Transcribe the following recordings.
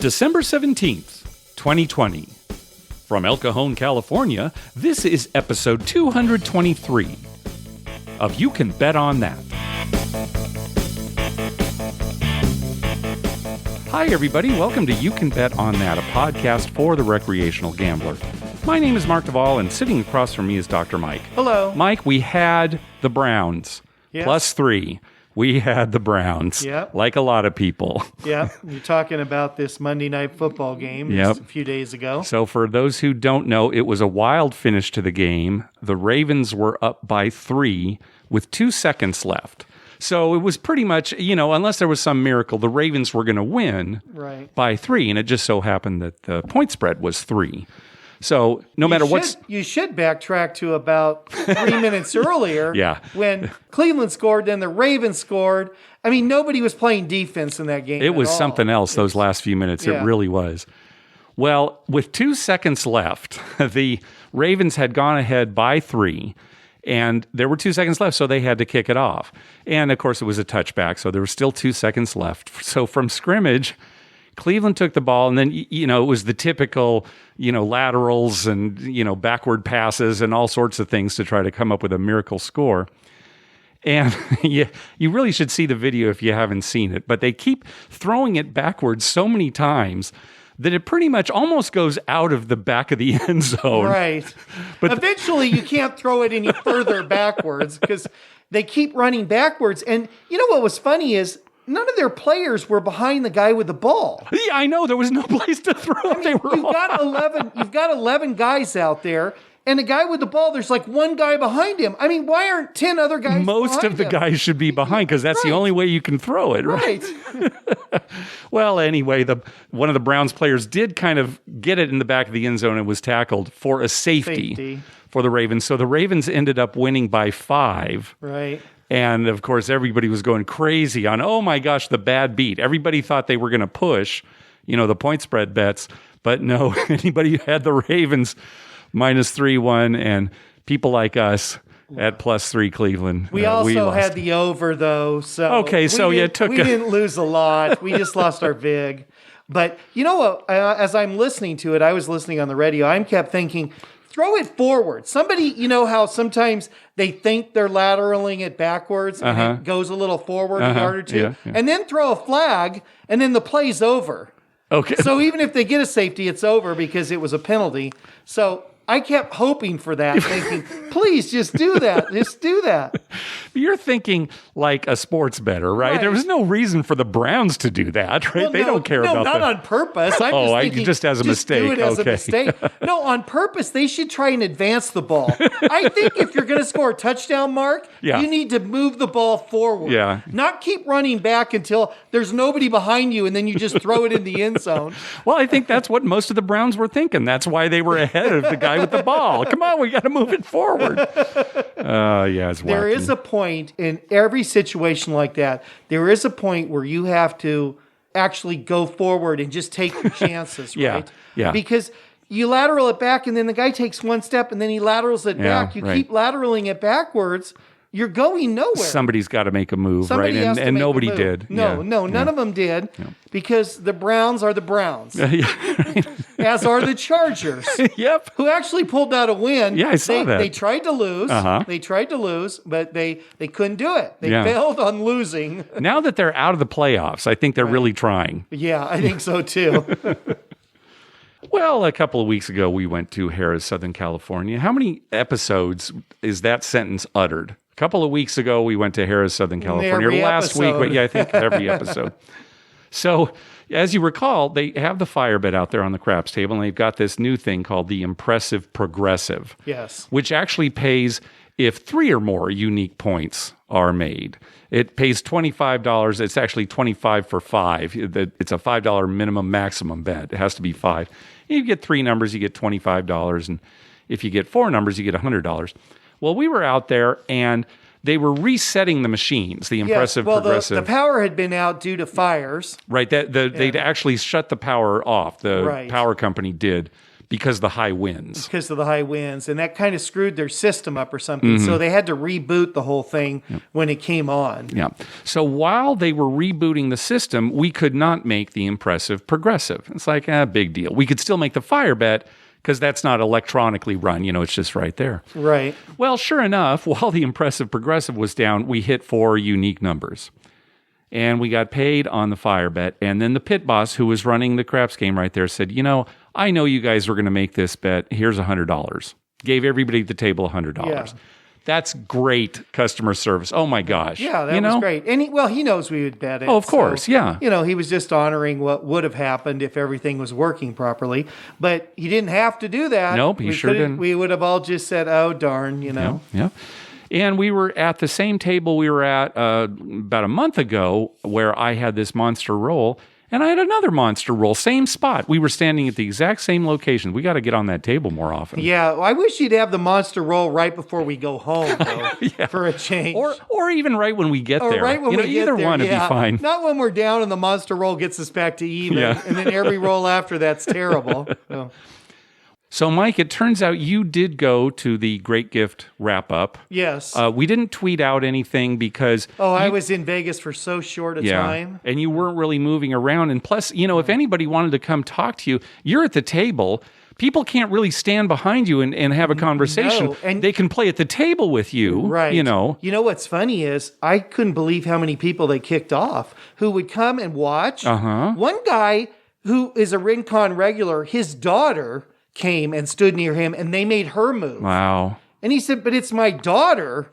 December 17th, 2020. From El Cajon, California, this is episode 223 of You Can Bet on That. Hi, everybody. Welcome to You Can Bet on That, a podcast for the recreational gambler. My name is Mark Duvall, and sitting across from me is Dr. Mike. Hello. Mike, we had the Browns. Yes. +3. We had the Browns. Yep. Like a lot of people. Yeah, you're talking about this Monday Night Football game just a few days ago. So for those who don't know, it was a wild finish to the game. The Ravens were up by 3 with 2 seconds left. So it was pretty much, unless there was some miracle, the Ravens were going to win by 3. And it just so happened that the point spread was 3. So no matter what, you should backtrack to about 3 minutes earlier. Yeah. When Cleveland scored, then the Ravens scored. I mean, nobody was playing defense in that game. It was something else those last few minutes. Yeah. It really was. Well, with 2 seconds left, the Ravens had gone ahead by 3. And there were 2 seconds left, so they had to kick it off. And, of course, it was a touchback, so there were still 2 seconds left. So from scrimmage, Cleveland took the ball, and then, it was the typical, laterals and, backward passes and all sorts of things to try to come up with a miracle score. And you really should see the video if you haven't seen it. But they keep throwing it backwards so many times that it pretty much almost goes out of the back of the end zone. Right. But eventually you can't throw it any further backwards because they keep running backwards. And what was funny is none of their players were behind the guy with the ball. Yeah, I know. There was no place to throw. You've got 11 guys out there. And the guy with the ball, there's like one guy behind him. I mean, why aren't 10 other guys Most of the guys should be behind because that's the only way you can throw it, right? Well, anyway, one of the Browns players did kind of get it in the back of the end zone and was tackled for a safety for the Ravens. So the Ravens ended up winning by 5. Right. And, of course, everybody was going crazy on, oh, my gosh, the bad beat. Everybody thought they were going to push, the point spread bets. But no, anybody who had the Ravens -3-1, and people like us at +3 Cleveland. We also had the over, though. So okay, so we didn't lose a lot. We just lost our vig. But you know what? As I'm listening to it, I was listening on the radio. I kept thinking, throw it forward. Somebody, how sometimes they think they're lateraling it backwards and it goes a little forward a yard or two, and then throw a flag, and then the play's over. Okay. So even if they get a safety, it's over because it was a penalty. So I kept hoping for that, thinking, please just do that. Just do that. You're thinking like a sports bettor, right? There was no reason for the Browns to do that, right? Well, they don't care about that. No, not on purpose. I'm just thinking, just as a mistake. Do it as a mistake. No, on purpose, they should try and advance the ball. I think if you're going to score a touchdown, Mark, you need to move the ball forward. Yeah. Not keep running back until there's nobody behind you and then you just throw it in the end zone. Well, I think that's what most of the Browns were thinking. That's why they were ahead of the guy with the ball. Come on, we got to move it forward. It's wacky. There is a point in every situation like that. There is a point where you have to actually go forward and just take your chances, right? Yeah. Because you lateral it back and then the guy takes one step and then he laterals it back. You keep lateraling it backwards. You're going nowhere. Somebody's got to make a move, right? And nobody did. None of them did because the Browns are the Browns. As are the Chargers. Yep. Who actually pulled out a win. Yeah, I saw that. They tried to lose. They tried to lose, but they couldn't do it. They failed on losing. Now that they're out of the playoffs, I think they're really trying. Yeah, I think so too. Well, a couple of weeks ago, we went to Harrahs, Southern California. How many episodes is that sentence uttered? A couple of weeks ago, we went to Harrahs, Southern California. Last week, but I think every episode. So, as you recall, they have the fire bet out there on the craps table, and they've got this new thing called the Impressive Progressive. Yes. Which actually pays if 3 or more unique points are made. It pays $25. It's actually $25 for 5. It's a $5 minimum maximum bet. It has to be 5. You get 3 numbers, you get $25. And if you get 4 numbers, you get $100. Well, we were out there, and they were resetting the machines, the Impressive Progressive. The power had been out due to fires. Right. They'd actually shut the power off. The power company did because of the high winds. Because of the high winds, and that kind of screwed their system up or something. So they had to reboot the whole thing when it came on. Yeah. So while they were rebooting the system, we could not make the impressive progressive. It's like a big deal. We could still make the fire bet because that's not electronically run. It's just right there. Right. Well, sure enough, while the impressive progressive was down, we hit 4 unique numbers. And we got paid on the fire bet. And then the pit boss, who was running the craps game right there, said, I know you guys were going to make this bet. Here's $100. Gave everybody at the table $100. Yeah. That's great customer service. Oh, my gosh. Yeah, that was great. And he knows we would bet it. Oh, of course, so, yeah. He was just honoring what would have happened if everything was working properly. But he didn't have to do that. Nope, he sure didn't. We would have all just said, oh, darn, Yeah. And we were at the same table we were at about a month ago where I had this monster roll and I had another monster roll, same spot. We were standing at the exact same location. We got to get on that table more often. Yeah, I wish you'd have the monster roll right before we go home, though, for a change. Or even right when we get there. Right when we get either there, one would be fine. Not when we're down and the monster roll gets us back to even, and then every roll after that's terrible. So, Mike, it turns out you did go to the Great Gift wrap-up. Yes. We didn't tweet out anything because... I was in Vegas for so short a time. And you weren't really moving around. And plus, if anybody wanted to come talk to you, you're at the table. People can't really stand behind you and have a conversation. No, and they can play at the table with you. Right. You know what's funny is I couldn't believe how many people they kicked off who would come and watch. One guy who is a Rincon regular, his daughter came and stood near him and they made her move. Wow. And he said, but it's my daughter.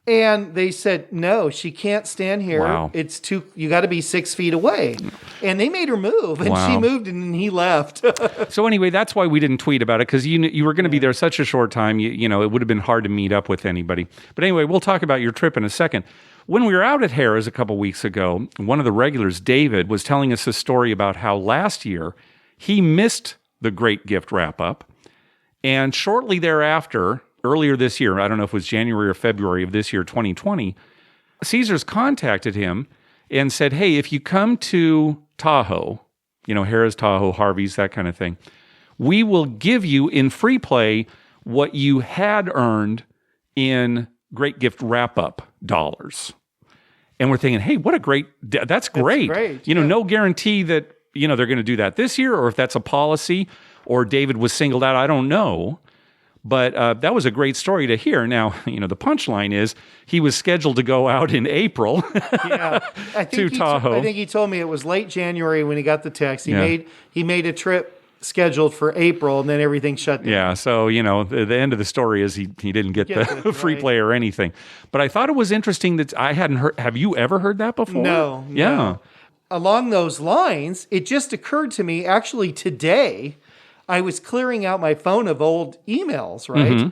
And they said, no, she can't stand here. Wow. It's you got to be 6 feet away. And they made her move, and she moved, and he left. So anyway, that's why we didn't tweet about it, because you were going to be there such a short time. You know, it would have been hard to meet up with anybody. But anyway, we'll talk about your trip in a second. When we were out at Harrah's a couple weeks ago, one of the regulars, David, was telling us a story about how last year he missed the Great Gift wrap-up, and shortly thereafter, earlier this year, I don't know if it was January or February of this year, 2020, Caesars contacted him and said, hey, if you come to Tahoe, you know, Harrah's, Tahoe, Harvey's, that kind of thing, we will give you in free play what you had earned in Great Gift wrap-up dollars. And we're thinking, hey, what a great, that's great. That's great. You know, no guarantee that, you know, they're going to do that this year, or if that's a policy, or David was singled out, I don't know. But that was a great story to hear. Now, you know, the punchline is he was scheduled to go out in April to Tahoe. I think he told me it was late January when he got the text. He made a trip scheduled for April, and then everything shut down. Yeah, so, you know, the end of the story is he didn't get the free play or anything. But I thought it was interesting that I hadn't heard. Have you ever heard that before? No. Yeah. No. Along those lines, it just occurred to me, actually today, I was clearing out my phone of old emails, right? Mm-hmm.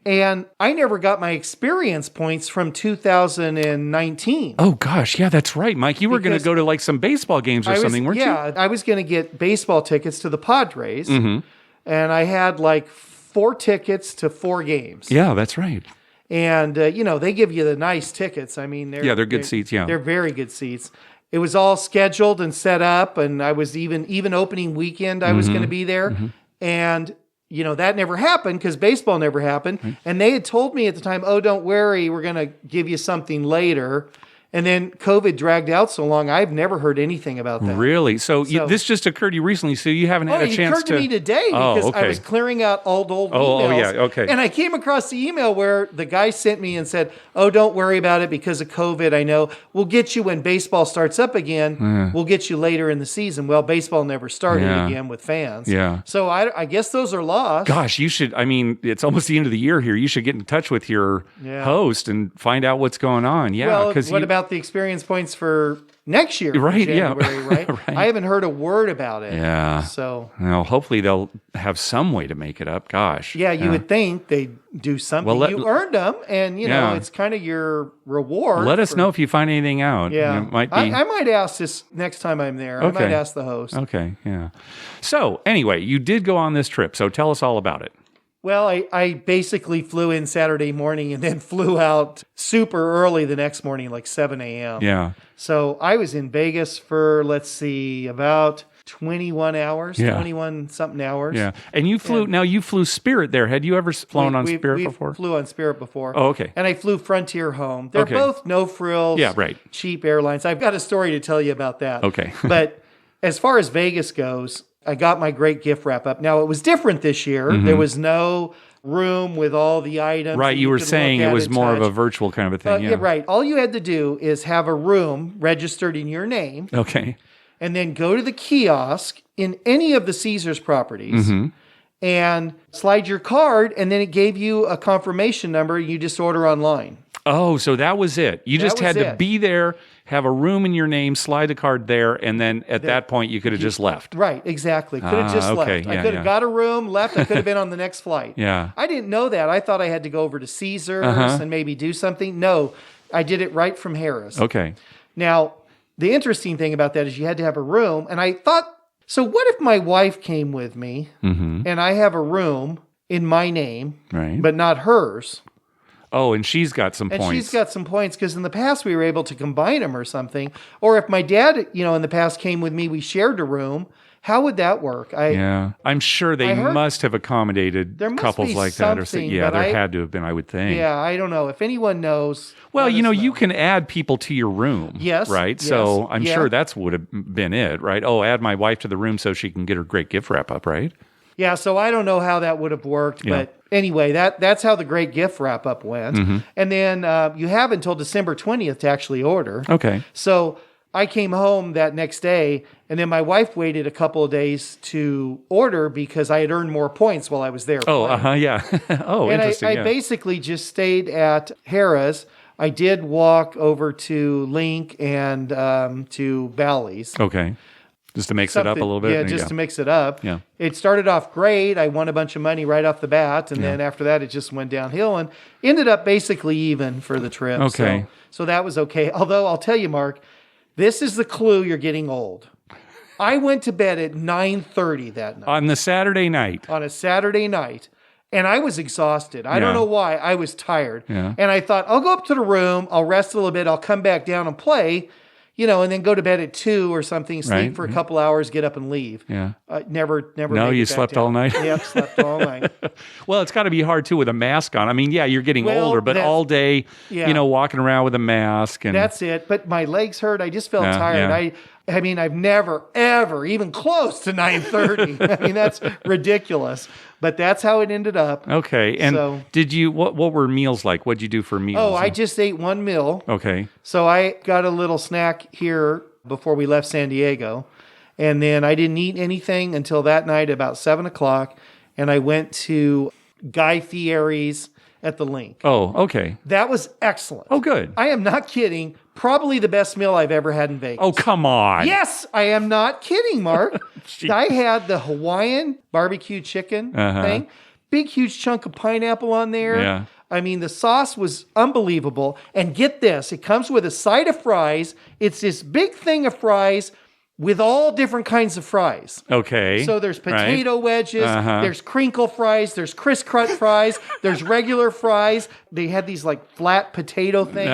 And I never got my experience points from 2019. Oh, gosh. Yeah, that's right, Mike. You were going to go to like some baseball games or something, weren't you? Yeah, I was going to get baseball tickets to the Padres. Mm-hmm. And I had like 4 tickets to 4 games. Yeah, that's right. And, you know, they give you the nice tickets. I mean, they're good seats, yeah. They're very good seats. It was all scheduled and set up, and I was even opening weekend, I was going to be there. Mm-hmm. And, you know, that never happened because baseball never happened. Mm-hmm. And they had told me at the time, oh, don't worry, we're going to give you something later. And then COVID dragged out so long, I've never heard anything about that. Really? So this just occurred to you recently, so you haven't had a chance to... It occurred to me today because I was clearing out old emails. Oh, yeah, okay. And I came across the email where the guy sent me and said, oh, don't worry about it because of COVID. I know we'll get you when baseball starts up again. We'll get you later in the season. Well, baseball never started again with fans. Yeah. So I guess those are lost. Gosh, you should... I mean, it's almost the end of the year here. You should get in touch with your host and find out what's going on. Yeah. Well, what about the experience points for next year? Right, January, right? Right. I haven't heard a word about it. Yeah. So, well, hopefully they'll have some way to make it up. Gosh. Yeah, you would think they'd do something. Well, you earned them, and, you know, it's kind of your reward. Let us know if you find anything out. Yeah. It might be... I might ask this next time I'm there. Okay. I might ask the host. Okay, yeah. So, anyway, you did go on this trip, so tell us all about it. Well, I basically flew in Saturday morning and then flew out super early the next morning, like 7 a.m. Yeah. So I was in Vegas for, let's see, about 21 hours, Yeah. 21 something hours. Yeah. And you flew, now you flew Spirit there. Had you ever flown on Spirit we before? flew on Spirit before. Oh, okay. And I flew Frontier home. They're Okay. both no frills, Yeah, right. cheap airlines. I've got a story to tell you about that. Okay. But as far as Vegas goes, I got my great gift wrap up. Now, it was different this year. There was no room with all the items. Right. that You were could saying look it at was and more of a touch. virtual kind of a thing. Yeah, right. All you had to do is have a room registered in your name Okay. and then go to the kiosk in any of the Caesars properties and slide your card, and then it gave you a confirmation number. You just order online. Oh, so that was it. You just was had to it. be there, have a room in your name, slide a card there, and then at that point you could have just left. Right, exactly. Could have just okay. left. I Yeah, could have yeah. got a room, left. I could have been on the next flight. Yeah. I didn't know that. I thought I had to go over to Caesars and maybe do something. No, I did it right from Harrah's. Okay. Now, the interesting thing about that is you had to have a room. And I thought, so what if my wife came with me and I have a room in my name, Right. but not hers? Oh, and she's got some And points. she's got some points because in the past we were able to combine them or something. Or if my dad, in the past came with me, we shared a room. How would that work? Yeah. I'm sure they I heard- must have accommodated There must couples be like that. Or something, yeah, but there I- had to have been, I would think. Yeah, I don't know. If anyone knows. Well, let us you know. can add people to your room. Yes, Right? yes, So I'm yeah. sure that's would have been it, right? Oh, add my wife to the room so she can get her great gift wrap up, right? Yeah, so I don't know how that would have worked, Yeah. but anyway, that's how the great gift wrap up went. Mm-hmm. And then you have until December 20th to actually order. Okay. So I came home that next day, and then my wife waited a couple of days to order because I had earned more points while I was there. Oh, playing. yeah. Oh, And interesting. I yeah. basically just stayed at Harrah's. I did walk over to Link and to Bally's. Okay. Just to mix it up a little bit. Yeah, There you just go. to mix it up. Yeah. It started off great. I won a bunch of money right off the bat. And then after that, it just went downhill and ended up basically even for the trip. Okay. So that was okay. Although I'll tell you, Mark, this is the clue you're getting old. I went to bed at 9:30 that night On the Saturday night. on a Saturday night. And I was exhausted. I Yeah. don't know why. I was tired. Yeah. And I thought, I'll go up to the room. I'll rest a little bit. I'll come back down and play, and then go to bed at 2 or something, sleep Right. for a couple hours, get up and leave. Yeah. Never. No, made you it back slept down. all night? Yep, slept all night. Well, it's got to be hard too with a mask on. I mean, yeah, you're getting Well, older, but that's- all day, yeah. walking around with a mask and That's it. But my legs hurt. I just felt Yeah, tired. yeah. I mean, I've never, ever, even close to 9:30. I mean, that's ridiculous. But that's how it ended up. okay. And So- did you what were meals like? What'd you do for meals? Oh, I just ate one meal. Okay. So I got a little snack here before we left San Diego. And then I didn't eat anything until that night about 7 o'clock. And I went to Guy Fieri's at the Link. Oh, okay. That was excellent. Oh, good. I am not kidding. Probably the best meal I've ever had in Vegas. Oh, come on. Yes, I am not kidding, Mark. I had the Hawaiian barbecue chicken thing. Big, huge chunk of pineapple on there. Yeah. I mean, the sauce was unbelievable. And get this, it comes with a side of fries. It's this big thing of fries with all different kinds of fries. Okay. So there's Right. potato wedges, there's crinkle fries, there's Criss Crunch fries, there's regular fries. They had these like flat potato things,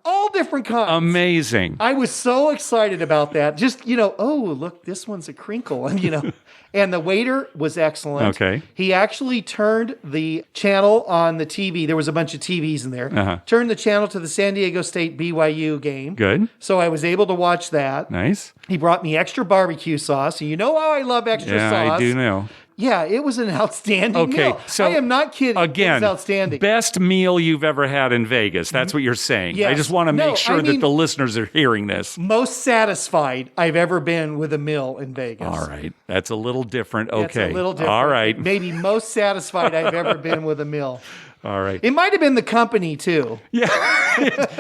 all different kinds. Amazing. I was so excited about that. Just, oh, look, this one's a crinkle. And, and the waiter was excellent. Okay. He actually turned the channel on the TV. There was a bunch of TVs in there. Turned the channel to the San Diego State BYU game. Good. So I was able to watch that. Nice. He brought me extra barbecue sauce. And you know how I love extra Yeah, sauce. I do know. Yeah, it was an outstanding Okay, meal. so I am not kidding. Again, it was outstanding. best meal you've ever had in Vegas. That's what you're saying. I Yes. just want to No, make sure I that mean- the listeners are hearing this. Most satisfied I've ever been with a meal in Vegas. All right. That's a little different. It's Okay. a little different. All right. Maybe most satisfied I've ever been with a meal. All right. It might have been the company too. Yeah.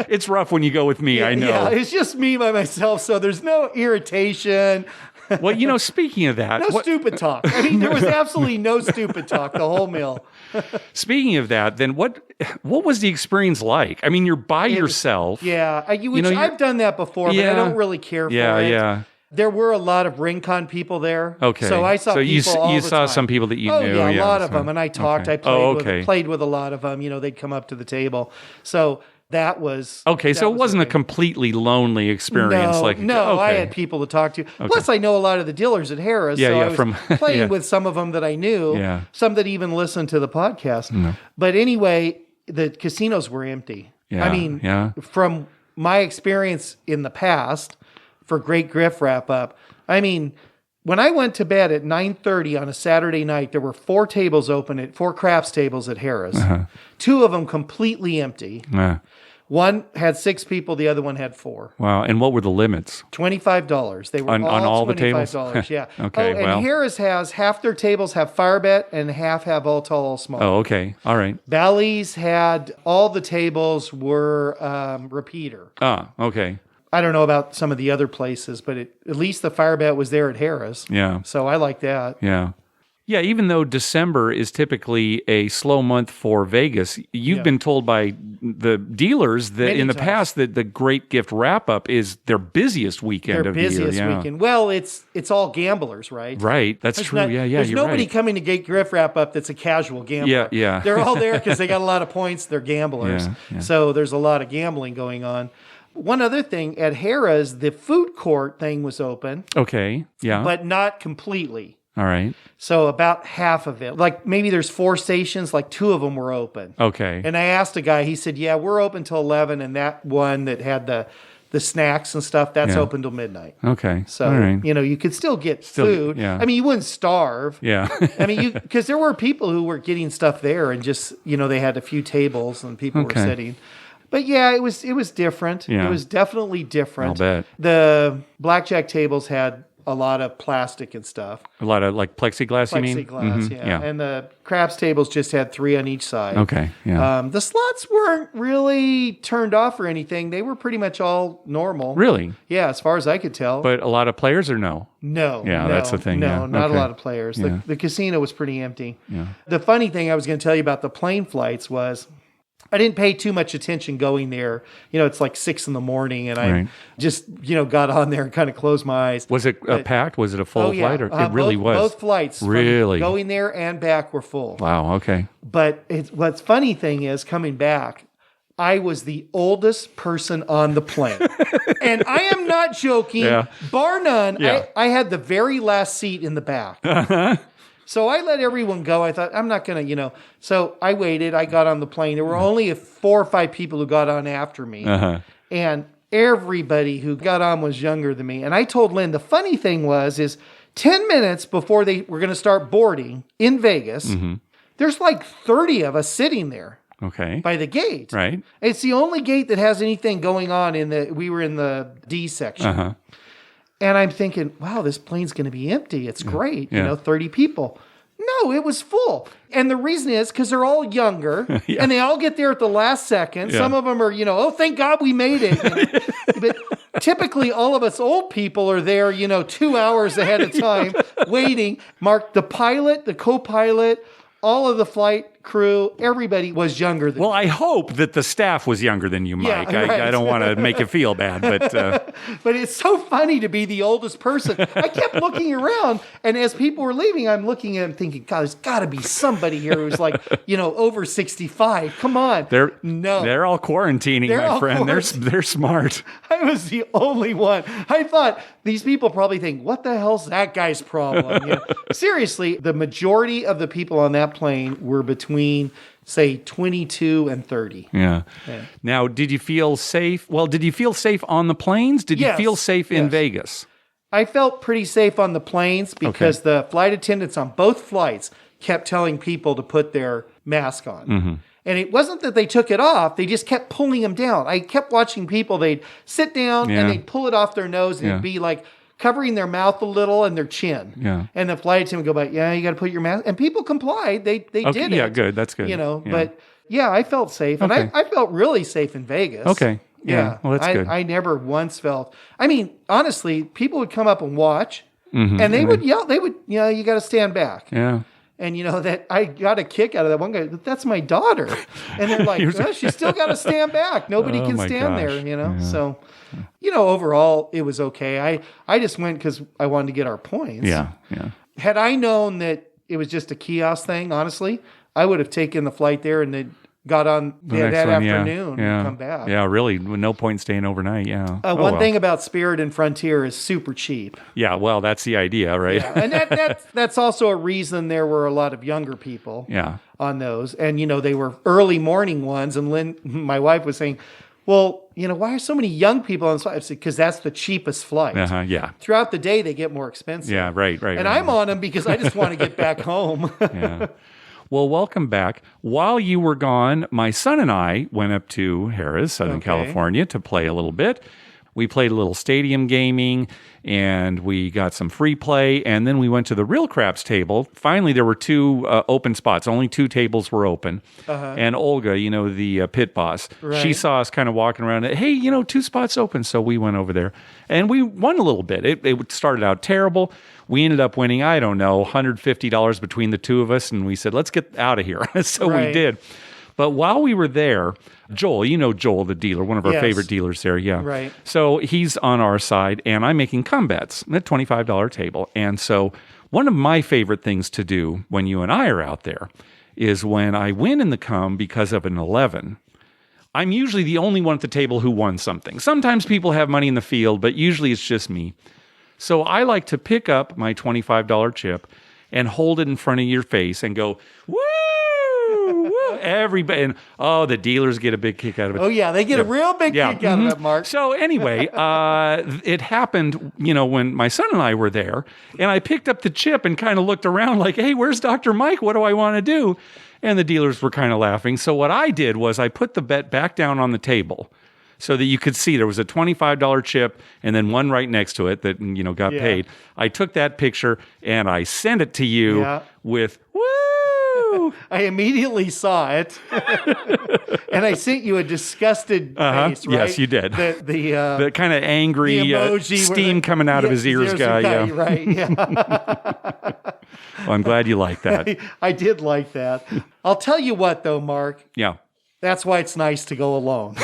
It's rough when you go with me. I know. Yeah, it's just me by myself, so there's no irritation, Well, speaking of that, no stupid talk. I mean, there was absolutely no stupid talk the whole meal. speaking of that, then what was the experience like? I mean, you're by yourself. Yeah, which know, you're- I've done that before, but I Yeah. don't really care for Yeah, it. yeah. There were a lot of RingCon people there. Okay. So I saw So you people all you the saw time. some people that you Oh, knew. yeah, a lot of so- them. And I talked. Okay. I played, Oh, okay. played with a lot of them. They'd come up to the table. So that was Okay, so it wasn't a completely lonely experience. I had people to talk to. Okay. Plus, I know a lot of the dealers at Harrahs, so I was playing with some of them that I knew, some that even listened to the podcast. No. But anyway, the casinos were empty. Yeah, I mean, from my experience in the past for Great Griff Wrap-Up, I mean, when I went to bed at 9:30 on a Saturday night, there were 4 tables open at 4 craps tables at Harrahs. 2 of them completely empty. One had 6 people, the other one had 4. Wow. And what were the limits? $25. They were on all the tables? Yeah. Okay. And Harrahs has half their tables have fire bet and half have all tall, all small. Oh, okay. All right. Bally's had all the tables were repeater. Ah, okay. I don't know about some of the other places, but at least the fire bet was there at Harrahs. Yeah. So I like that. Yeah. Yeah, even though December is typically a slow month for Vegas, you've been told by the dealers that in the past that the Great Gift Wrap-Up is their busiest weekend of the year. Their busiest weekend. Well, it's all gamblers, right? Right, that's true. There's nobody coming to Great Gift Wrap-Up that's a casual gambler. Yeah. They're all there because they got a lot of points. They're gamblers. Yeah. So there's a lot of gambling going on. One other thing, at Harrah's, the food court thing was open. Okay, yeah. But not completely. All right. So about half of it. Like maybe there's 4 stations, like 2 of them were open. Okay. And I asked a guy, he said, yeah, we're open till 11, and that one that had the snacks and stuff, that's open till midnight. Okay. So, you could still get food. Yeah. I mean, you wouldn't starve. Yeah. I mean, because there were people who were getting stuff there and just, they had a few tables and people were sitting. But yeah, it was different. Yeah. It was definitely different. I'll bet. The blackjack tables had a lot of plastic and stuff. A lot of like plexiglass, you mean? Plexiglass, yeah. And the craps tables just had 3 on each side. Okay, yeah. The slots weren't really turned off or anything. They were pretty much all normal. Really? Yeah, as far as I could tell. But a lot of players or no? No. Yeah, that's the thing. No, yeah. not a lot of players. Yeah. The casino was pretty empty. Yeah. The funny thing I was going to tell you about the plane flights was I didn't pay too much attention going there. It's like 6 a.m. and I just, got on there and kind of closed my eyes. Was it packed? Was it a full flight? Or it really was? Both flights. Really? Going there and back were full. Wow. Okay. But what's funny thing is coming back, I was the oldest person on the plane. And I am not joking. Yeah. Bar none. Yeah. I had the very last seat in the back. So I let everyone go. I thought, I'm not going to, So I waited. I got on the plane. There were only 4 or 5 people who got on after me. And everybody who got on was younger than me. And I told Lynn, the funny thing is 10 minutes before they were going to start boarding in Vegas, there's like 30 of us sitting there. Okay. By the gate. Right. It's the only gate that has anything going on we were in the D section. And I'm thinking, wow, this plane's going to be empty. It's great. 30 people. No, it was full. And the reason is because they're all younger and they all get there at the last second. Some of them are, oh, thank God we made it. But typically all of us old people are there, 2 hours ahead of time waiting. Mark, the pilot, the co-pilot, all of the flight crew, everybody was younger than Well, I hope that the staff was younger than you, Mike. Yeah, right. I don't want to make you feel bad, but... But it's so funny to be the oldest person. I kept looking around, and as people were leaving, I'm looking at them thinking, God, there's got to be somebody here who's like, over 65. Come on. They're all quarantining, my friend. They're smart. I was the only one. I thought, these people probably think, what the hell's that guy's problem? Seriously, the majority of the people on that plane were between, say, 22 and 30. Yeah. Now, did you feel safe? Well, did you feel safe on the planes? Did you feel safe in Vegas? I felt pretty safe on the planes because the flight attendants on both flights kept telling people to put their mask on. And it wasn't that they took it off. They just kept pulling them down. I kept watching people. They'd sit down and they'd pull it off their nose and it'd be like covering their mouth a little and their chin. Yeah. And the flight attendant would go back, you got to put your mask. And people complied. They did it. Yeah, good. That's good. But I felt safe. And I felt really safe in Vegas. Okay. Yeah. Well, that's good. I never once felt, honestly, people would come up and watch and they would yell. They would, you got to stand back. Yeah. And that I got a kick out of that one guy. That's my daughter, and they're like, she's still got to stand back. Nobody can stand there, Yeah. So, overall it was okay. I just went because I wanted to get our points. Yeah. Had I known that it was just a kiosk thing, honestly, I would have taken the flight there and then got on The that next one, afternoon yeah. and come back. Yeah, really, with no point staying overnight. Yeah. One thing about Spirit and Frontier is super cheap. Yeah, well, that's the idea, right? Yeah. And that's also a reason there were a lot of younger people on those. And, they were early morning ones. And Lynn, my wife, was saying, well, why are so many young people on this flight? I said, because that's the cheapest flight. Yeah. Throughout the day, they get more expensive. Yeah, right. And I'm on them because I just want to get back home. Yeah. Well, welcome back. While you were gone, my son and I went up to Harrahs, Southern California, to play a little bit. We played a little stadium gaming, and we got some free play, and then we went to the real craps table. Finally, there were 2 open spots. Only 2 tables were open. And Olga, the pit boss, she saw us kind of walking around. Hey, 2 spots open. So we went over there, and we won a little bit. It started out terrible. We ended up winning, I don't know, $150 between the 2 of us, and we said, let's get out of here. So we did. But while we were there, Joel, Joel, the dealer, one of our favorite dealers there, Right. So he's on our side, and I'm making cum bets at $25 table. And so one of my favorite things to do when you and I are out there is when I win in the cum because of an 11, I'm usually the only one at the table who won something. Sometimes people have money in the field, but usually it's just me. So I like to pick up my $25 chip and hold it in front of your face and go, woo! Everybody, and the dealers get a big kick out of it. Oh yeah, they get a real big kick out of it, Mark. So anyway, it happened, when my son and I were there, and I picked up the chip and kind of looked around like, hey, where's Dr. Mike? What do I want to do? And the dealers were kind of laughing. So what I did was I put the bet back down on the table so that you could see there was a $25 chip and then one right next to it that, got paid. I took that picture and I sent it to you with, woo! I immediately saw it, and I sent you a disgusted face, right? Yes, you did. The kind of angry steam coming out of his ears guy. Yeah, right. Yeah. Well, I'm glad you like that. I did like that. I'll tell you what, though, Mark. Yeah. That's why it's nice to go alone.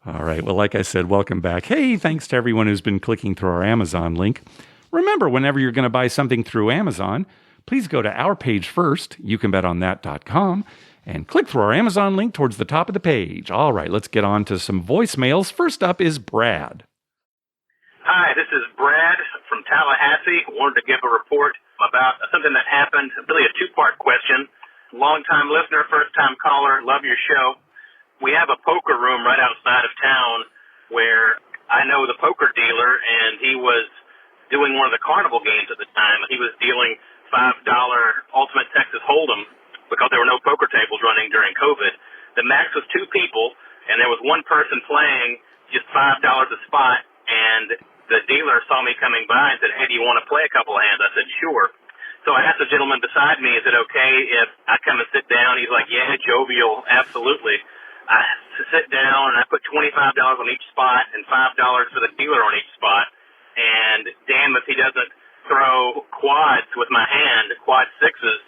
All right. Well, like I said, welcome back. Hey, thanks to everyone who's been clicking through our Amazon link. Remember, whenever you're going to buy something through Amazon, please go to our page first, youcanbetonthat.com, and click through our Amazon link towards the top of the page. All right, let's get on to some voicemails. First up is Brad. Hi, this is Brad from Tallahassee. Wanted to give a report about something that happened, really a 2-part question. Long-time listener, first-time caller, love your show. We have a poker room right outside of town where I know the poker dealer, and he was doing one of the carnival games at the time. He was dealing $5 Ultimate Texas Hold'em because there were no poker tables running during COVID. The max was 2 people, and there was one person playing just $5 a spot, and the dealer saw me coming by and said, hey, do you want to play a couple of hands? I said, sure. So I asked the gentleman beside me, is it okay if I come and sit down? He's like, yeah, jovial, absolutely. I sit down, and I put $25 on each spot and $5 for the dealer on each spot. And damn if he doesn't throw quads with my hand, quad 6s.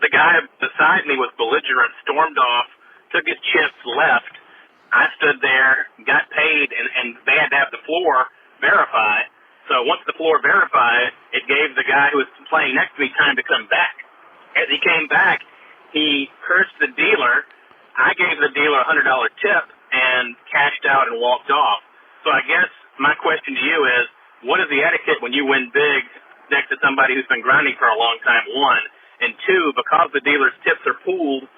The guy beside me was belligerent, stormed off, took his chips, left. I stood there, got paid, and they had to have the floor verify. So once the floor verified, it gave the guy who was playing next to me time to come back. As he came back, he cursed the dealer. I gave the dealer a $100 tip and cashed out and walked off. So I guess my question to you is, what is the etiquette when you win big next to somebody who's been grinding for a long time, 1? And 2, because the dealer's tips are pooled,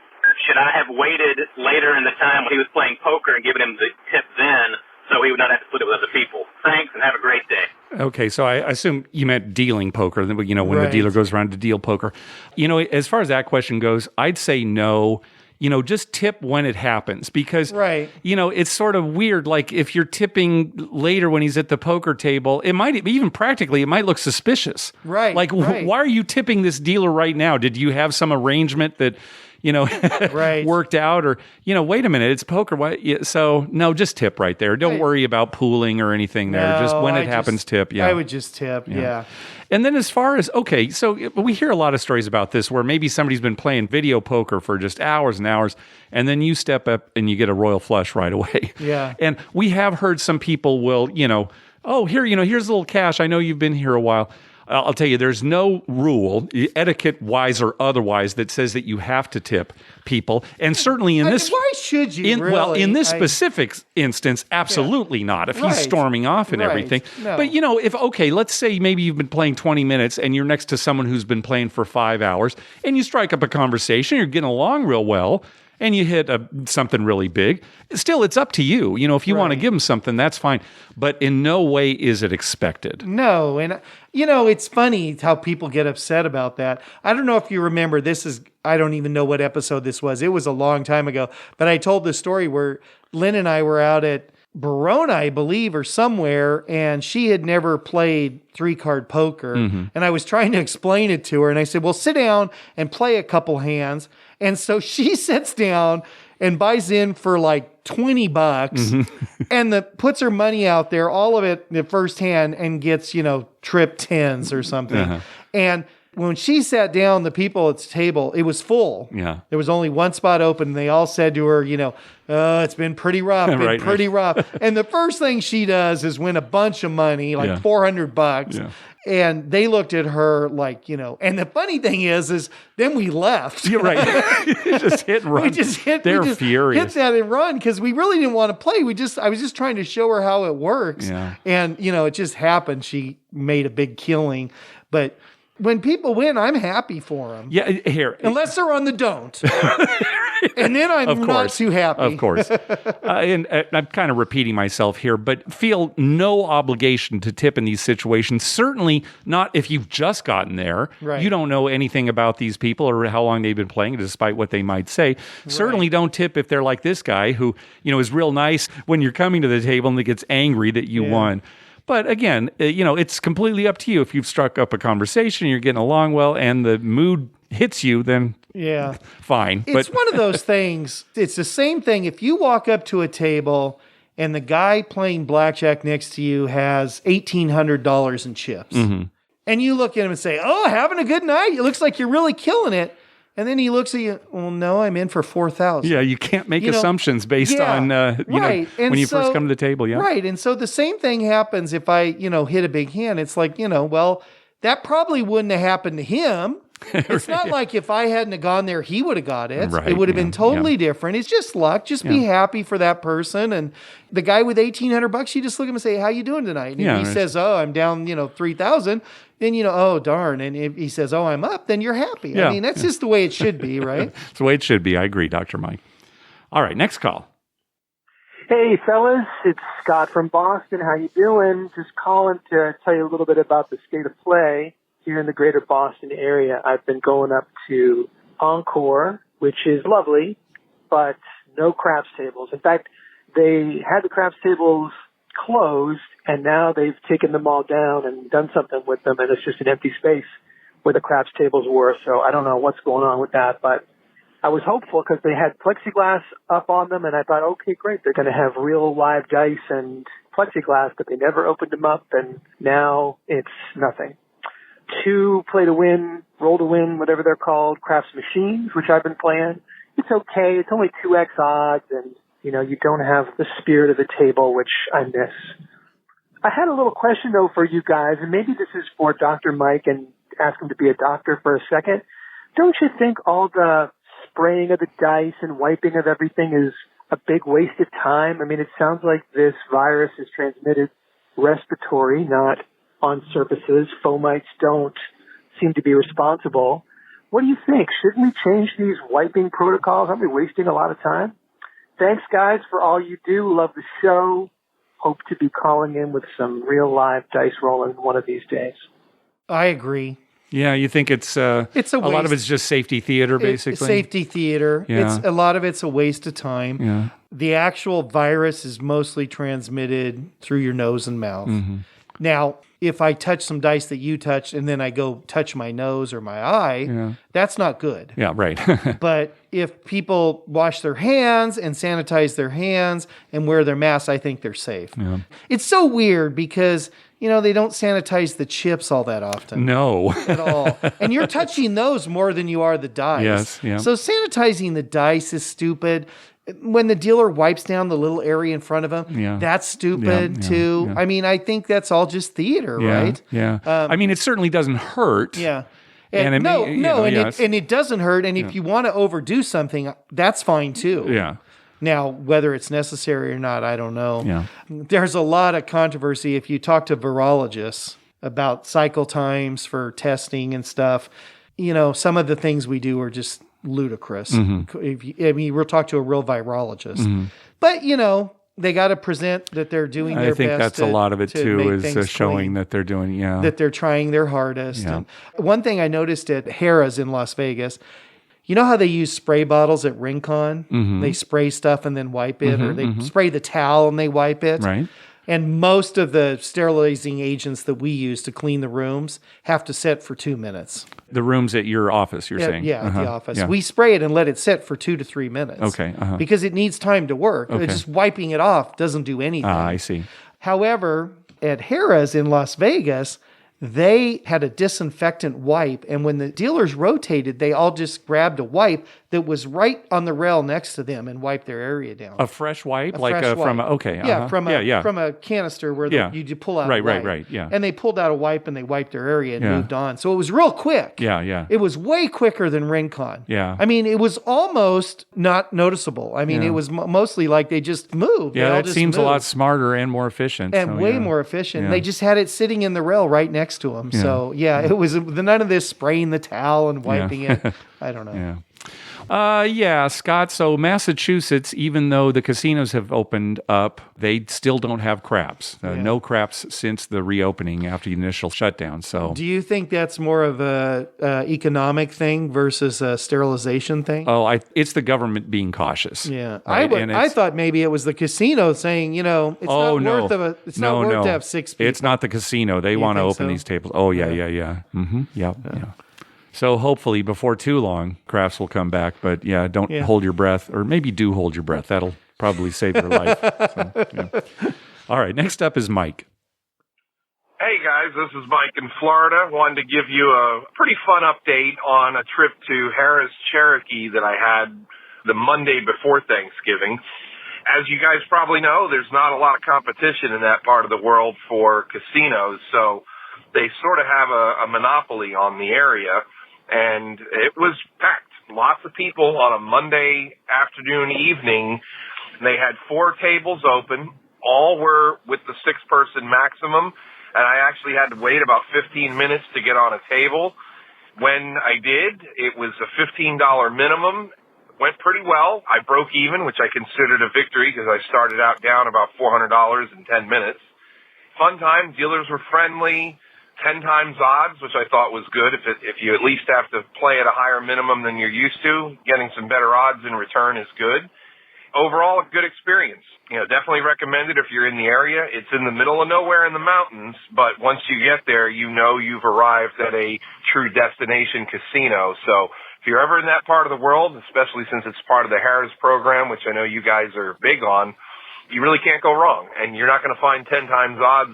should I have waited later in the time when he was playing poker and given him the tip then so he would not have to split it with other people? Thanks, and have a great day. Okay, so I assume you meant dealing poker, when the dealer goes around to deal poker. As far as that question goes, I'd say no. Just tip when it happens because, it's sort of weird. Like if you're tipping later when he's at the poker table, it might even practically, it might look suspicious. Right. Like, why are you tipping this dealer right now? Did you have some arrangement that, worked out or, wait a minute, it's poker. What? Yeah, so no, just tip right there. Don't worry about pooling or anything there. No, just when it happens, tip. Yeah. I would just tip. Yeah. And then as far as, so we hear a lot of stories about this where maybe somebody's been playing video poker for just hours and hours, and then you step up and you get a royal flush right away. Yeah. And we have heard some people will, here's a little cash. I know you've been here a while. I'll tell you, there's no rule, etiquette-wise or otherwise, that says that you have to tip people. And certainly in this... Why should you, really? Well, in this specific instance, absolutely not. If he's storming off and everything. No. But, let's say maybe you've been playing 20 minutes and you're next to someone who's been playing for 5 hours, and you strike up a conversation, you're getting along real well, and you hit something really big. Still, it's up to you. If you want to give them something, that's fine. But in no way is it expected. No. And, it's funny how people get upset about that. I don't know if you remember, I don't even know what episode this was. It was a long time ago. But I told this story where Lynn and I were out at Verona, I believe, or somewhere, and she had never played 3-card poker. And I was trying to explain it to her, and I said, well, sit down and play a couple hands. And so she sits down and buys in for like $20 and puts her money out there, all of it in the first hand, and gets, trip tens or something. And when she sat down, the people at the table, it was full. Yeah. There was only one spot open, and they all said to her, it's been pretty rough, rough. And the first thing she does is win a bunch of money, like $400. Yeah. And they looked at her like, and the funny thing is then we left. You're right. Just hit and run. They're furious. Hit that and run because we really didn't want to play. I was just trying to show her how it works. Yeah. And, it just happened. She made a big killing. But when people win, I'm happy for them. Yeah, here. Unless they're on the don't. And then I'm not too happy. Of course. And I'm kind of repeating myself here, but feel no obligation to tip in these situations. Certainly not if you've just gotten there. Right. You don't know anything about these people or how long they've been playing, despite what they might say. Right. Certainly don't tip if they're like this guy who, is real nice when you're coming to the table and gets angry that you won. But again, it's completely up to you. If you've struck up a conversation, you're getting along well, and the mood hits you, then fine. It's one of those things. It's the same thing. If you walk up to a table and the guy playing blackjack next to you has $1,800 in chips, and you look at him and say, "Oh, having a good night. It looks like you're really killing it." And then he looks at you, well, no, I'm in for $4,000. Yeah, you can't make assumptions based on, when you first come to the table. Yeah. Right. And so the same thing happens if I, hit a big hand. It's like, well, that probably wouldn't have happened to him. It's not like if I hadn't have gone there, he would have got it. Right, it would have been totally different. It's just luck. Just be happy for that person. And the guy with $1,800, you just look at him and say, how you doing tonight? And if he says, oh, I'm down, 3,000. Then, oh, darn. And if he says, oh, I'm up, then you're happy. Yeah. I mean, that's just the way it should be, right? It's the way it should be. I agree, Dr. Mike. All right, next call. Hey, fellas. It's Scott from Boston. How you doing? Just calling to tell you a little bit about the state of play here in the greater Boston area. I've been going up to Encore, which is lovely, but no craps tables. In fact, they had the craps tables closed, and now they've taken them all down and done something with them, and it's just an empty space where the craps tables were. So I don't know what's going on with that, but I was hopeful because they had plexiglass up on them, and I thought, okay, great, they're going to have real live dice and plexiglass, but they never opened them up, and now it's nothing. 2 play to win, roll to win, whatever they're called, craps machines, which I've been playing. It's okay. It's only 2x odds, and you don't have the spirit of the table, which I miss. I had a little question, though, for you guys, and maybe this is for Dr. Mike, and ask him to be a doctor for a second. Don't you think all the spraying of the dice and wiping of everything is a big waste of time? I mean, it sounds like this virus is transmitted respiratory, not on surfaces. Fomites don't seem to be responsible. What do you think? Shouldn't we change these wiping protocols? Aren't we wasting a lot of time? Thanks, guys, for all you do. Love the show. Hope to be calling in with some real live dice rolling one of these days. I agree. Yeah, you think it's a lot of it's just safety theater, basically? It's safety theater. Yeah. A lot of it's a waste of time. Yeah. The actual virus is mostly transmitted through your nose and mouth. Mm-hmm. Now, if I touch some dice that you touched and then I go touch my nose or my eye, that's not good. Yeah, right. But if people wash their hands and sanitize their hands and wear their masks, I think they're safe. Yeah. It's so weird because, they don't sanitize the chips all that often. No. At all. And you're touching those more than you are the dice. Yes, yeah. So sanitizing the dice is stupid. when the dealer wipes down the little area in front of him, that's stupid too. Yeah. I mean, I think that's all just theater, right? Yeah. I mean, it certainly doesn't hurt. Yeah. And it doesn't hurt. And if you want to overdo something, that's fine too. Yeah. Now, whether it's necessary or not, I don't know. Yeah. There's a lot of controversy if you talk to virologists about cycle times for testing and stuff. Some of the things we do are just ludicrous. We'll talk to a real virologist. But, they got to present that they're doing their best. I think that's a lot of it too, is showing clean, that they're doing, that they're trying their hardest. Yeah. And one thing I noticed at Harrah's in Las Vegas, you know how they use spray bottles at Rincon? They spray stuff and then wipe it, or they spray the towel and they wipe it. Right. And most of the sterilizing agents that we use to clean the rooms have to sit for 2 minutes. The rooms at your office, you're saying? Yeah, at the office. Yeah. We spray it and let it sit for 2 to 3 minutes. Okay. Because it needs time to work. Okay. Just wiping it off doesn't do anything. I see. However, at Harrah's in Las Vegas, they had a disinfectant wipe, and when the dealers rotated, they all just grabbed a wipe that was right on the rail next to them and wiped their area down. A fresh wipe? From a canister where you pull out a wipe. Right, yeah. And they pulled out a wipe and they wiped their area and moved on. So it was real quick. Yeah. It was way quicker than Rincon. Yeah. I mean, it was almost not noticeable. I mean, it was mostly like they just moved. Yeah, that seems a lot smarter and more efficient. And way more efficient. Yeah. They just had it sitting in the rail right next to them. Yeah. So, it was none of this spraying the towel and wiping it. I don't know. Scott. So Massachusetts, even though the casinos have opened up, they still don't have craps. No craps since the reopening after the initial shutdown. So, do you think that's more of a economic thing versus a sterilization thing? Oh, it's the government being cautious. Yeah, right? I thought maybe it was the casino saying, it's not worth to have 6 people. It's not the casino. They want to open these tables. Oh yeah. Mm-hmm. Yeah. So hopefully before too long, crafts will come back. But don't hold your breath, or maybe do hold your breath. That'll probably save your life. All right, next up is Mike. Hey guys, this is Mike in Florida. Wanted to give you a pretty fun update on a trip to Harrah's, Cherokee that I had the Monday before Thanksgiving. As you guys probably know, there's not a lot of competition in that part of the world for casinos, so they sort of have a monopoly on the area. And it was packed. Lots of people on a Monday afternoon, evening. They had 4 tables open. All were with the 6-person maximum. And I actually had to wait about 15 minutes to get on a table. When I did, it was a $15 minimum. Went pretty well. I broke even, which I considered a victory because I started out down about $400 in 10 minutes. Fun time. Dealers were friendly. 10 times odds, which I thought was good. If you at least have to play at a higher minimum than you're used to, getting some better odds in return is good. Overall, a good experience. Definitely recommend it if you're in the area. It's in the middle of nowhere in the mountains, but once you get there, you've arrived at a true destination casino. So if you're ever in that part of the world, especially since it's part of the Harrah's program, which I know you guys are big on, you really can't go wrong. And you're not going to find 10 times odds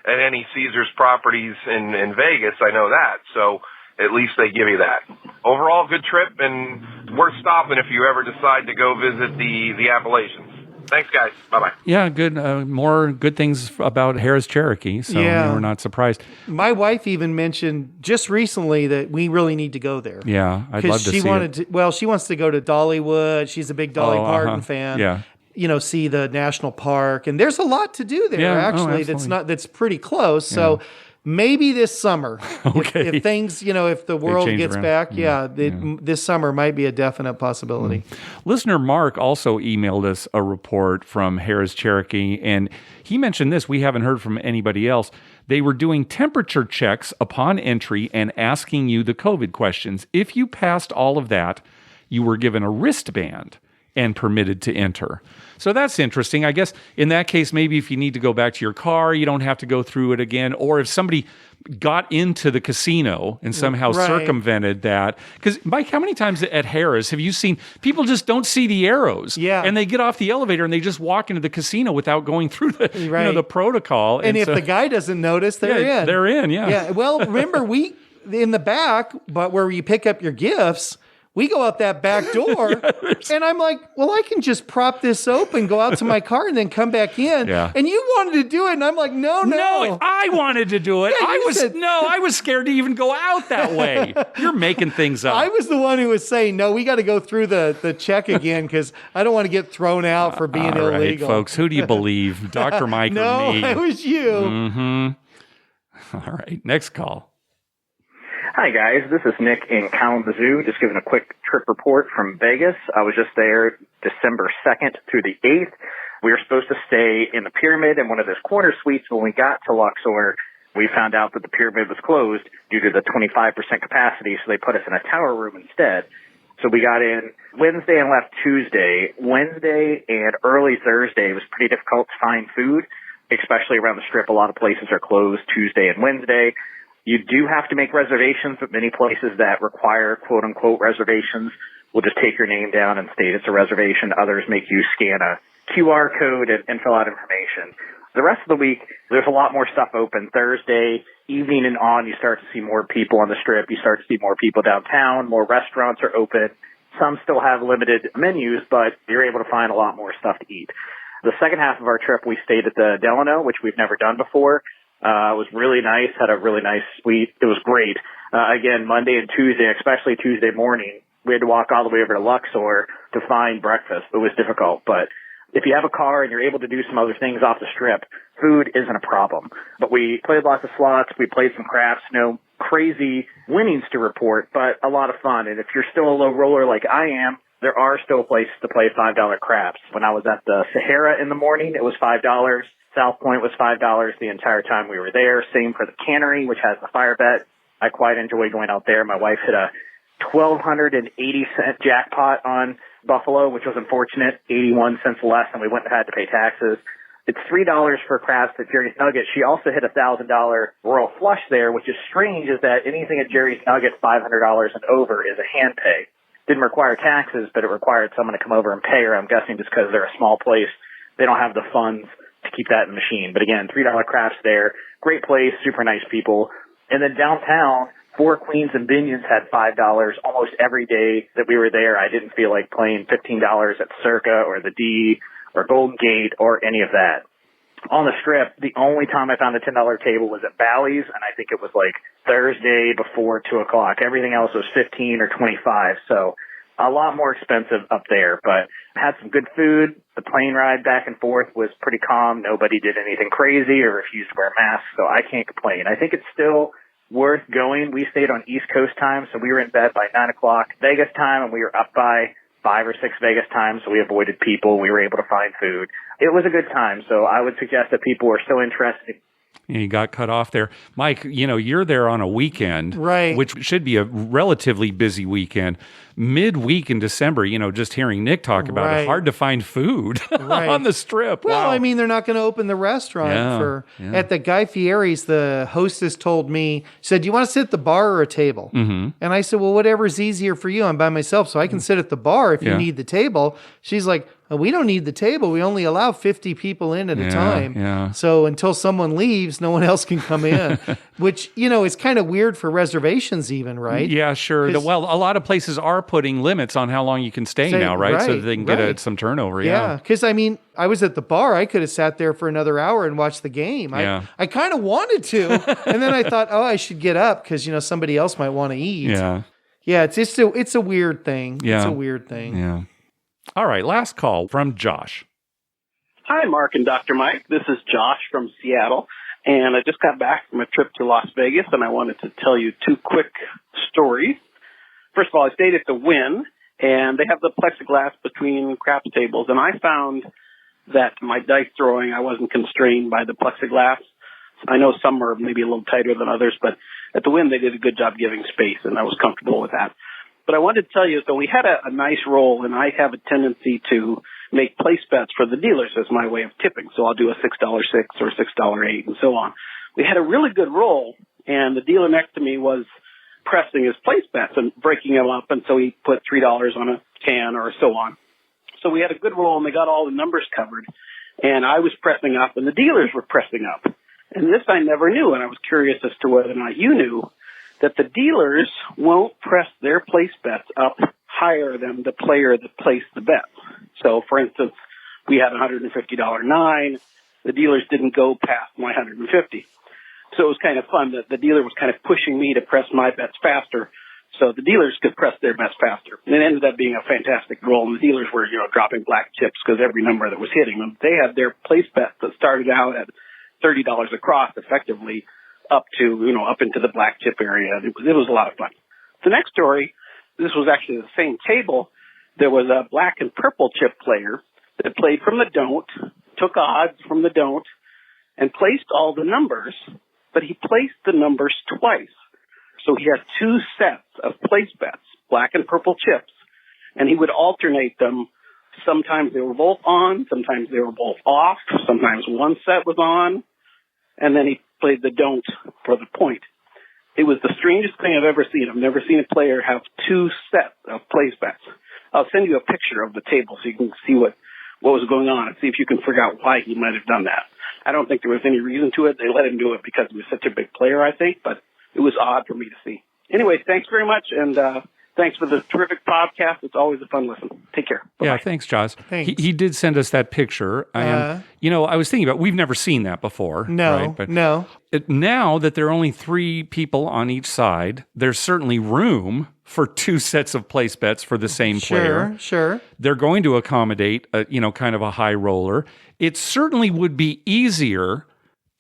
at any Caesars properties in Vegas, I know that. So at least they give you that. Overall, good trip, and worth stopping if you ever decide to go visit the Appalachians. Thanks, guys. Bye-bye. Yeah, good. More good things about Harrah's Cherokee, so we're not surprised. My wife even mentioned just recently that we really need to go there. Yeah, I'd love to see it. She wants to go to Dollywood. She's a big Dolly Parton fan. Yeah. See the national park, and there's a lot to do there actually. That's pretty close. So maybe this summer, if things, if the world gets back, this summer might be a definite possibility. Listener Mark also emailed us a report from Harrah's Cherokee, and he mentioned this. We haven't heard from anybody else. They were doing temperature checks upon entry and asking you the COVID questions. If you passed all of that, you were given a wristband and permitted to enter. So that's interesting. I guess in that case, maybe if you need to go back to your car, you don't have to go through it again. Or if somebody got into the casino and somehow circumvented that. Because, Mike, how many times at Harrah's have you seen people just don't see the arrows? Yeah. And they get off the elevator and they just walk into the casino without going through the, the protocol. And if the guy doesn't notice, they're in. They're in, Yeah. Well, remember, in the back, but where you pick up your gifts, We go out that back door, and I'm like, well, I can just prop this open, go out to my car, and then come back in. Yeah. And you wanted to do it, and I'm like, no. No, I wanted to do it. Yeah, I was scared to even go out that way. You're making things up. I was the one who was saying, no, we got to go through the check again because I don't want to get thrown out for being All right, illegal. folks, who do you believe, Dr. Mike No, or me? it was you. Mm-hmm. All right, next call. Hi, guys. This is Nick in Kalamazoo, just giving a quick trip report from Vegas. I was just there December 2nd through the 8th. We were supposed to stay in the Pyramid in one of those corner suites. When we got to Luxor, we found out that the Pyramid was closed due to the 25% capacity, so they put us in a tower room instead. So we got in Wednesday and left Tuesday. Wednesday and early Thursday was pretty difficult to find food, especially around the Strip. A lot of places are closed Tuesday and Wednesday. You do have to make reservations, but many places that require quote-unquote reservations will just take your name down and state it's a reservation. Others make you scan a QR code and fill out information. The rest of the week, there's a lot more stuff open. Thursday evening and on, you start to see more people on the Strip. You start to see more people downtown. More restaurants are open. Some still have limited menus, but you're able to find a lot more stuff to eat. The second half of our trip, we stayed at the Delano, which we've never done before. It was really nice, had a really nice suite. It was great. Again, Monday and Tuesday, especially Tuesday morning, we had to walk all the way over to Luxor to find breakfast. It was difficult, but if you have a car and you're able to do some other things off the Strip, food isn't a problem. But we played lots of slots. We played some craps. No crazy winnings to report, but a lot of fun. And if you're still a low roller like I am, there are still places to play $5 craps. When I was at the Harrah in the morning, it was $5. South Point was $5 the entire time we were there. Same for the Cannery, which has the fire bet. I quite enjoy going out there. My wife hit a $1,280 jackpot on Buffalo, which was unfortunate, 81 cents less than we wouldn't have had to pay taxes. It's $3 for craps at Jerry's Nuggets. She also hit a $1,000 Royal Flush there, which is strange is that anything at Jerry's Nuggets $500 and over is a hand pay. Didn't require taxes, but it required someone to come over and pay her. I'm guessing just because they're a small place, they don't have the funds to keep that in the machine. But again, $3 craps there. Great place, super nice people. And then downtown, Four Queens and Binions had $5 almost every day that we were there. I didn't feel like playing $15 at Circa or the D or Golden Gate or any of that. On the Strip, the only time I found a $10 table was at Bally's, and I think it was like Thursday before 2 o'clock. Everything else was 15 or 25, so a lot more expensive up there. But had some good food. The plane ride back and forth was pretty calm. Nobody did anything crazy or refused to wear masks, so I can't complain. I think it's still worth going. We stayed on East Coast time, so we were in bed by 9 o'clock Vegas time, and we were up by 5 or 6 Vegas time, so we avoided people. We were able to find food. It was a good time, so I would suggest that people are still interested. You got cut off there. Mike, you're there on a weekend, right? Which should be a relatively busy weekend. Midweek in December, just hearing Nick talk about it, hard to find food on the Strip. Well, wow. I mean, they're not going to open the restaurant at the Guy Fieri's. The hostess told me, said, "Do you want to sit at the bar or a table?" Mm-hmm. And I said, "Well, whatever's easier for you. I'm by myself, so I can sit at the bar if you need the table." She's like, "We don't need the table. We only allow 50 people in at a time. Yeah. So until someone leaves, no one else can come in," which, is kind of weird for reservations even, right? Yeah, sure. Well, a lot of places are putting limits on how long you can stay now, right? So they can get some turnover. Yeah. Because, I was at the bar. I could have sat there for another hour and watched the game. I kind of wanted to. And then I thought, I should get up because, somebody else might want to eat. Yeah. Yeah, it's a weird thing. Yeah. It's a weird thing. Yeah. All right, last call from Josh. Hi, Mark and Dr. Mike. This is Josh from Seattle, and I just got back from a trip to Las Vegas, and I wanted to tell you 2 quick stories. First of all, I stayed at the Wynn, and they have the plexiglass between craps tables, and I found that my dice throwing, I wasn't constrained by the plexiglass. I know some are maybe a little tighter than others, but at the Wynn, they did a good job giving space, and I was comfortable with that. But I wanted to tell you, so we had a nice roll, and I have a tendency to make place bets for the dealers as my way of tipping. So I'll do a $6 6 or $6 8 and so on. We had a really good roll, and the dealer next to me was pressing his place bets and breaking them up, and so he put $3 on a can or so on. So we had a good roll, and they got all the numbers covered, and I was pressing up, and the dealers were pressing up. And this I never knew, and I was curious as to whether or not you knew that the dealers won't press their place bets up higher than the player that placed the bet. So, for instance, we had a $150 9. The dealers didn't go past my 150. So it was kind of fun that the dealer was kind of pushing me to press my bets faster, so the dealers could press their bets faster. And it ended up being a fantastic roll, and the dealers were, dropping black chips because every number that was hitting them. They had their place bets that started out at $30 across, effectively up into the black chip area. It was a lot of fun. The next story, this was actually the same table. There was a black and purple chip player that played from the don't, took odds from the don't, and placed all the numbers, but he placed the numbers twice. So he had 2 sets of place bets, black and purple chips, and he would alternate them. Sometimes they were both on, sometimes they were both off, sometimes one set was on, and then he played the don't for the point. It was the strangest thing I've ever seen. I've never seen a player have 2 sets of place bets. I'll send you a picture of the table so you can see what was going on and see if you can figure out why he might have done that. I don't think there was any reason to it. They let him do it because he was such a big player, I think, but it was odd for me to see. Anyway, thanks very much, and thanks for the terrific podcast. It's always a fun listen. Take care. Bye-bye. Yeah, thanks, Josh. Thanks. He did send us that picture. And, I was thinking we've never seen that before. No, right? But no. Now that there are only 3 people on each side, there's certainly room for 2 sets of place bets for the same player. Sure. They're going to accommodate, kind of a high roller. It certainly would be easier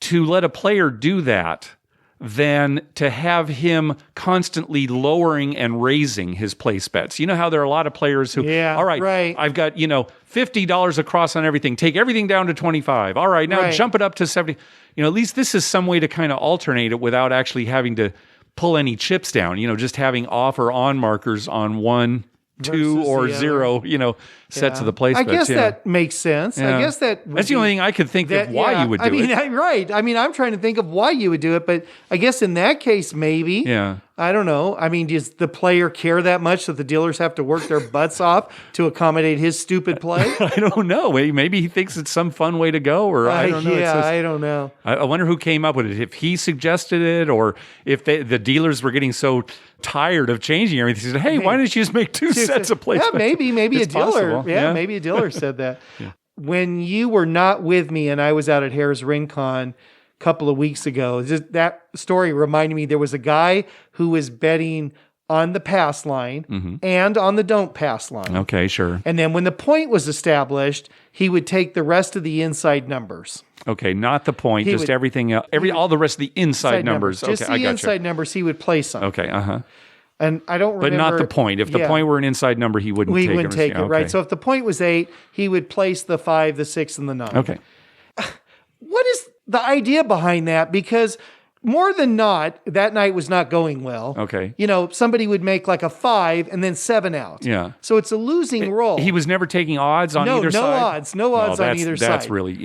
to let a player do that than to have him constantly lowering and raising his place bets. You know how there are a lot of players who, all right, I've got, $50 across on everything. Take everything down to 25. All right, now jump it up to 70. At least this is some way to kind of alternate it without actually having to pull any chips down, just having off or on markers on 1, 2, or 0, sets of the place bets. I guess that makes sense. Yeah. I guess that's the only thing I could think of why you would do it. Right. I mean, I'm trying to think of why you would do it, but I guess in that case, maybe. Yeah. I don't know. I mean, does the player care that much that the dealers have to work their butts off to accommodate his stupid play? I don't know. Maybe he thinks it's some fun way to go, or I don't know. I don't know. I wonder who came up with it. If he suggested it, or if the dealers were getting so tired of changing everything, he said, "Hey, why don't you just make 2 sets of placements?" Yeah, maybe it's a dealer. possible. Yeah, maybe a dealer said that. Yeah. When you were not with me and I was out at Harrah's RingCon a couple of weeks ago, that story reminded me there was a guy who was betting on the pass line and on the don't pass line. Okay, sure. And then when the point was established, he would take the rest of the inside numbers. Okay, not the point, just everything else, all the rest of the inside numbers. Just okay, the inside numbers he would place them. Okay, And I don't remember. But not the point. If the point were an inside number, he wouldn't take it. We wouldn't take it, right? So if the point was 8, he would place the 5, the 6, and the 9. Okay. What is the idea behind that? Because more than not, that night was not going well. Okay. Somebody would make like a 5 and then 7 out. Yeah. So it's a losing roll. He was never taking odds on either side? No odds on either side. That's really,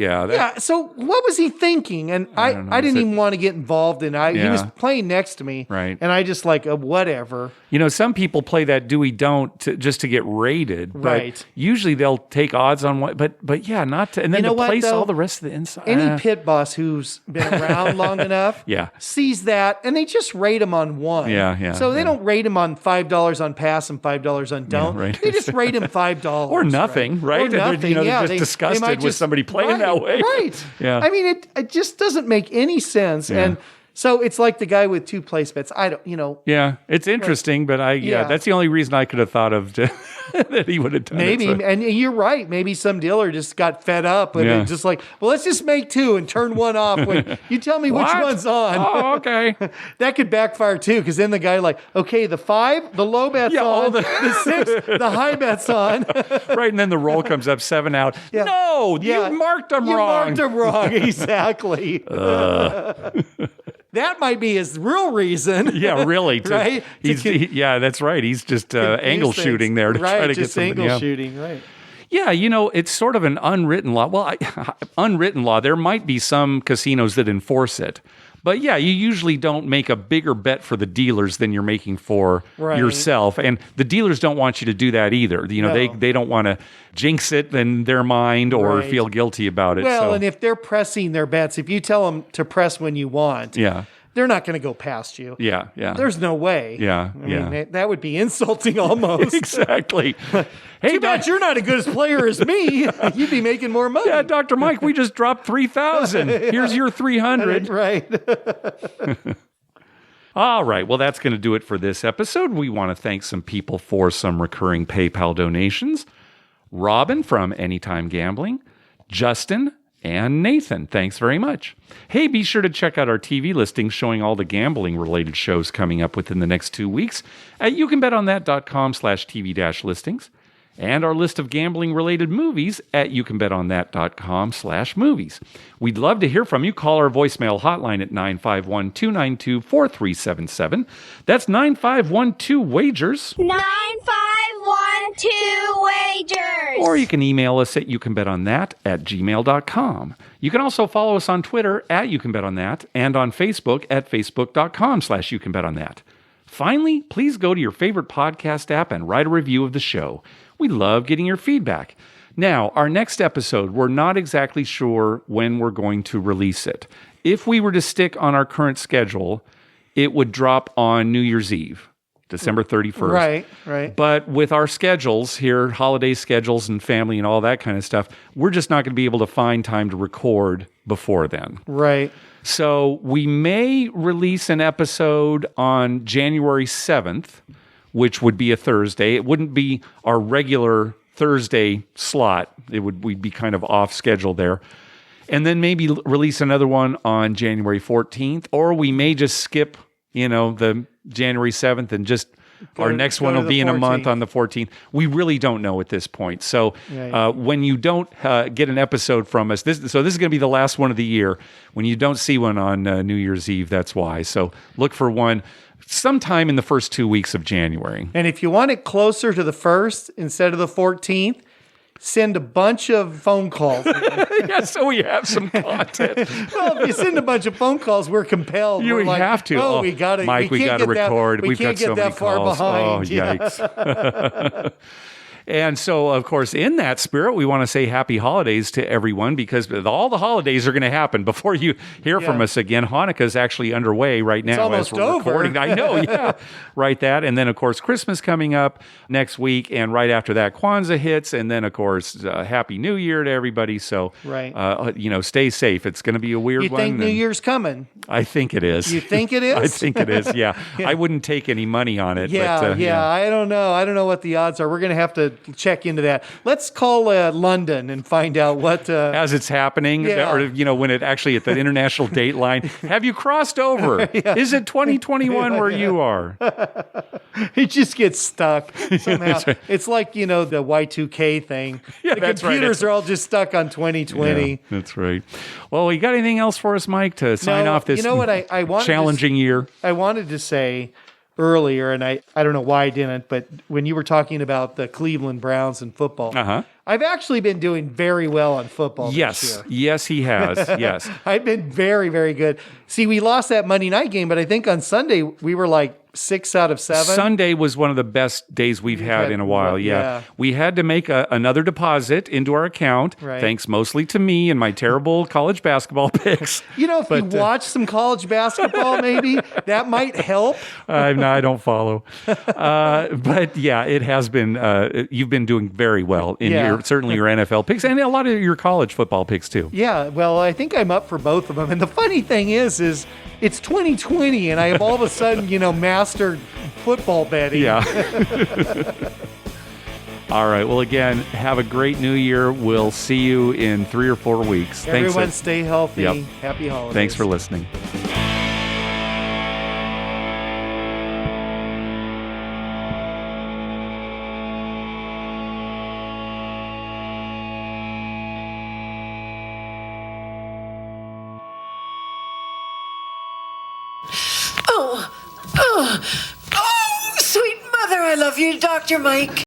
So what was he thinking? And I didn't even want to get involved in it. He was playing next to me. Right. And I just whatever. Some people play that do-we-don't just to get rated. Right. But usually they'll take odds on what, but yeah, not to, and then to place all the rest of the inside. Any pit boss who's been around long enough sees that, and they just rate him on 1. Yeah. So they don't rate him on $5 on pass and $5 on don't. Yeah, right. They just rate him $5. Or nothing, right? Or nothing, they're just disgusted with somebody playing that way. Right. Yeah. I mean, it just doesn't make any sense. Yeah. And so it's like the guy with 2 place bets. I don't, Yeah, it's interesting, but that's the only reason I could have thought of that he would have done maybe, it. and you're right. Maybe some dealer just got fed up and just let's just make 2 and turn 1 off. When you tell me which one's on. Oh, okay. That could backfire too, because then the guy okay, the 5, the low bet's on, the 6, the high bet's on. Right, and then the roll comes up 7 out. Yeah. No, you marked them wrong. You marked them wrong, exactly. That might be his real reason. Yeah, really. Right? That's right. He's just angle shooting there to try to get something. Angle shooting, right. Yeah, it's sort of an unwritten law. Well, unwritten law. There might be some casinos that enforce it. But yeah, you usually don't make a bigger bet for the dealers than you're making for yourself. And the dealers don't want you to do that either. They don't want to jinx it in their mind or feel guilty about it. Well, and if they're pressing their bets, if you tell them to press when you want, they're not going to go past you. Yeah, yeah. There's no way. Yeah, I mean, that would be insulting almost. Exactly. Hey, Too bad you're not as good a player as me. You'd be making more money. Yeah, Dr. Mike, we just dropped 3,000. Here's your 300. Right. All right. Well, that's going to do it for this episode. We want to thank some people for some recurring PayPal donations. Robin from Anytime Gambling, Justin, and Nathan. Thanks very much. Hey, be sure to check out our TV listings showing all the gambling-related shows coming up within the next 2 weeks at youcanbetonthat.com/TV-listings. And our list of gambling-related movies at youcanbetonthat.com/movies. We'd love to hear from you. Call our voicemail hotline at 951-292-4377. That's 9512-WAGERS. 9512-WAGERS. Or you can email us at youcanbetonThat@gmail.com. You can also follow us on Twitter at youcanbetonThat and on Facebook at facebook.com/youcanbetonThat. Finally, please go to your favorite podcast app and write a review of the show. We love getting your feedback. Now, our next episode, we're not exactly sure when we're going to release it. If we were to stick on our current schedule, it would drop on New Year's Eve, December 31st. Right. But with our schedules here, holiday schedules and family and all that kind of stuff, we're just not going to be able to find time to record before then. Right. So we may release an episode on January 7th, which would be a Thursday. It wouldn't be our regular Thursday slot. We'd be kind of off schedule there. And then maybe release another one on January 14th, or we may just skip, the January 7th and just our next one will be in a month on the 14th. We really don't know at this point. So when you don't get an episode from us, this is going to be the last one of the year. When you don't see one on New Year's Eve, that's why. So look for one sometime in the first 2 weeks of January. And if you want it closer to the 1st instead of the 14th, send a bunch of phone calls. Yeah, so we have some content. Well, if you send a bunch of phone calls, we're compelled. You have to. Oh, we got to. Mike, we got to record. We've got so many calls. Oh, yikes. And so, of course, in that spirit, we want to say happy holidays to everyone because all the holidays are going to happen before you hear from us again. Hanukkah is actually underway right now. It's almost as we're over. Recording. I know, yeah. Right, that. And then, of course, Christmas coming up next week. And right after that, Kwanzaa hits. And then, of course, Happy New Year to everybody. So, stay safe. It's going to be a weird one. You think New Year's coming? I think it is. You think it is? I think it is, yeah. I wouldn't take any money on it. Yeah, but, I don't know. I don't know what the odds are. We're going to have to check into that. Let's call London and find out what... as it's happening, or, when it actually at the international date line, have you crossed over? Is it 2021 where you are? It just gets stuck somehow. Right. It's like, the Y2K thing. Yeah, the that's right. computers are all just stuck on 2020. Yeah, that's right. Well, you got anything else for us, Mike, to sign off this I wanted challenging year? I wanted to say earlier, and I don't know why I didn't, but when you were talking about the Cleveland Browns and football, I've actually been doing very well on football this year. Yes, he has. Yes. I've been very, very good. See, we lost that Monday night game, but I think on Sunday we were like 6 out of 7. Sunday was one of the best days we've had in a while. Yeah. We had to make another deposit into our account, thanks mostly to me and my terrible college basketball picks. If you watch some college basketball, maybe that might help. I don't follow. But yeah, it has been, you've been doing very well in certainly your NFL picks and a lot of your college football picks too. Yeah. Well, I think I'm up for both of them. And the funny thing is it's 2020 and I have all of a sudden, mastered football betting. Yeah. All right. Well, again, have a great new year. We'll see you in 3 or 4 weeks. Everyone stay healthy. Yep. Happy holidays. Thanks for listening. Oh, sweet mother, I love you, Dr. Mike.